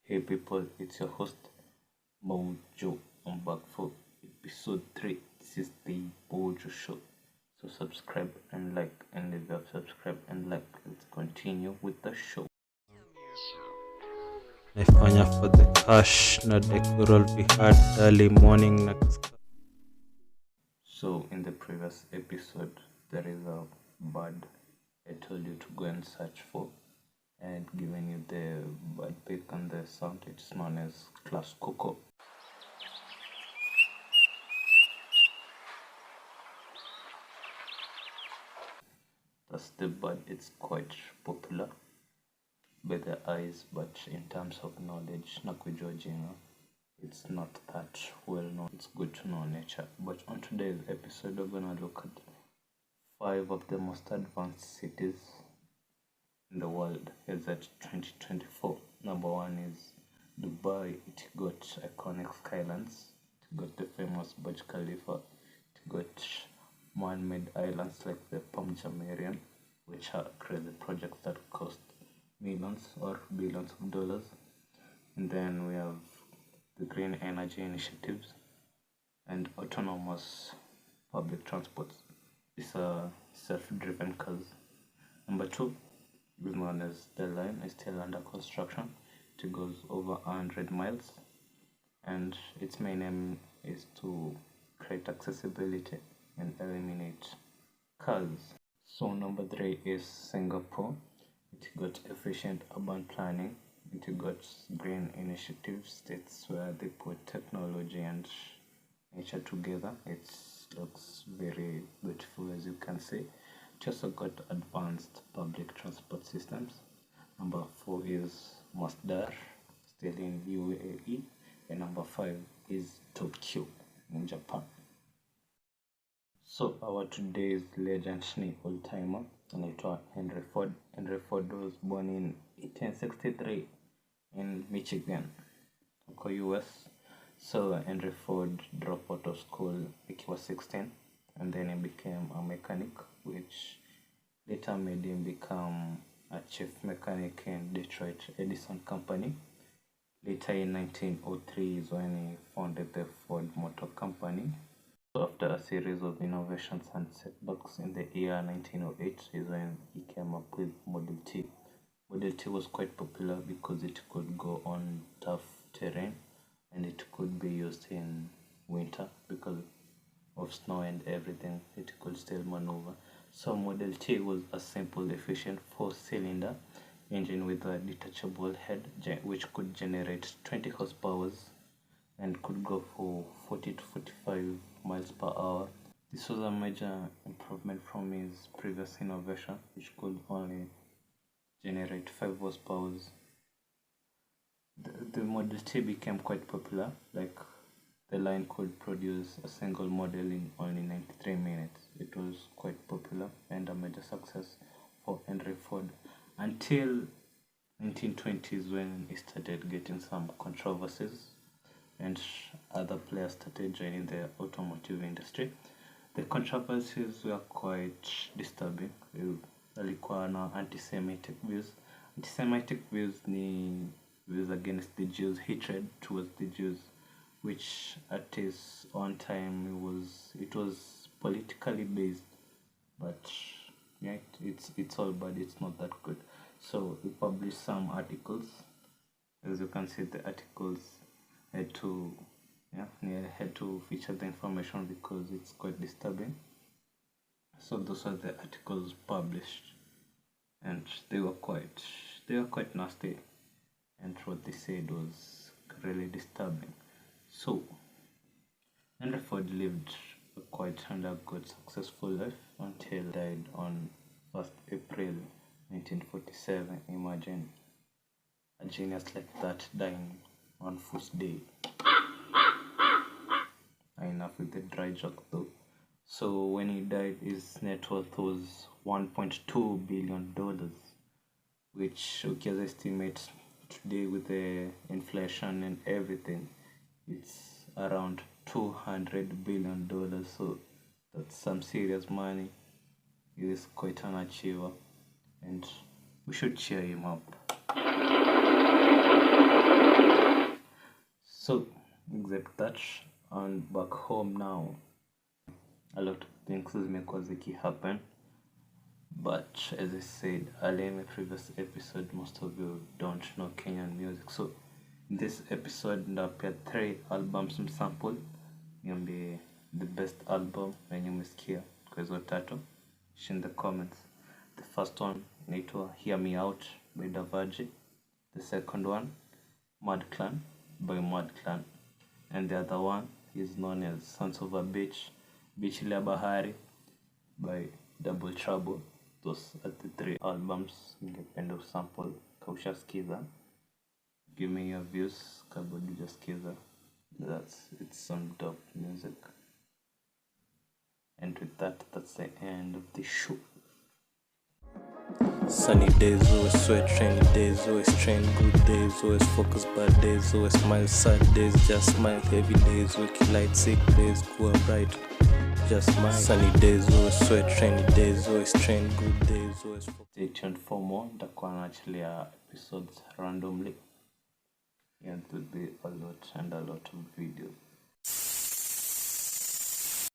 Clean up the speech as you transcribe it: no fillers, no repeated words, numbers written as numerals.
Hey people, it's your host Mojo. I'm back for episode 3. This is the Mojo show. So subscribe and like, and if you have subscribed and like, let's continue with the show. Naifanya for the cash na decoral be hard early morning na So in the previous episode, there is a bird I told you to go and search for, and given you the bird pic and the sound. It's known as class Coco. That's the bird. It's quite popular by the eyes, but in terms of knowledge, Nakujojinga, it's not that well known. It's good to know nature. But on today's episode, we're gonna look at 5 of the most advanced cities in the world as at 2024. Number 1 is Dubai. It got iconic skylines. It got the famous Burj Khalifa. It got man-made islands like the Palm Jumeirah, which are crazy projects that cost millions or billions of dollars. And then we have the green energy initiatives and autonomous public transports. These are self-driven cars. Number 2 is known as the line, is still under construction. It goes over 100 miles, and its main aim is to create accessibility and eliminate cars. So number 3 is Singapore. It got efficient urban planning. It got green initiatives, states where they put technology and nature together. It looks very beautiful, as you can see. It also got advanced public transport systems. Number 4 is Masdar, still in UAE, and number 5 is Tokyo in Japan. So our today's legend ni old-timer anaitwa Henry Ford. Henry Ford was born in 1863 in Michigan, huko US. So Henry Ford dropped out of school when he was 16, and then he became a mechanic, which later made him become a chief mechanic in Detroit Edison Company. Later in 1903 is when he founded the Ford Motor Company. So after a series of innovations and setbacks in the year 1908 is when he came up with Model T. Model T was quite popular because it could go on tough terrain and it could be used in winter because of snow and everything. It could still maneuver. So Model T was a simple, efficient 4-cylinder engine with a detachable head which could generate 20 horsepower and could go for 40 to 45 miles per hour. This was a major improvement from his previous innovation, which could only generate 5 horsepower. The Model T became quite popular, like the line could produce a single model in only 93 minutes. It was quite popular and a major success for Henry Ford until 1920s when he started getting some controversies and other players started joining the automotive industry. The controversies were quite disturbing. Alikuwa na anti-Semitic views. Anti-Semitic views ni views against the Jews, hatred towards the Jews, which at his own time it was politically based, but yeah, it's all bad. It's not that good. So he published some articles. As you can see, the articles had to feature the information because it's quite disturbing. So those are the articles published, and they were quite nasty, and what they said was really disturbing. So Henry Ford lived a quite and a good successful life until he died on 1st April 1947. Imagine a genius like that dying on Fool's Day. Enough with the dry joke though. So when he died, his net worth was $1.2 billion, which Okia's estimates today with the inflation and everything, it's around $200 billion. So that's some serious money. He is quite an achiever, and we should cheer him up. So except that, and back home now, a lot of things zimekuwa happen. But as I said earlier in my previous episode, most of you don't know Kenyan music. So in this episode, ndapea 3 albums sample. Niambie the best album wenye umesikia kwa hizo tatu. In the comments. The first one inaitwa Hear Me Out by Davaji. The second one, Mad Clan by Mad Clan. And the other one is known as Sons of a Beach, Beach La Bahari by Double Trouble. Those are the 3 albums ningependa sample kaushasikiza. Give me your views kabla hujasikiza. It's some dope music. And with that, that's the end of the show. Sunny days, always sweat, rainy days, always train, good days, always focus, bad days, always smile, sad days, just smile, heavy days, working light, sick days, go bright, just smile. Sunny days, always sweat, rainy days, always train, good days, always focus. Stay tuned for more. Nitakuwa naachilia episodes randomly. Yeah, it will be a lot of videos.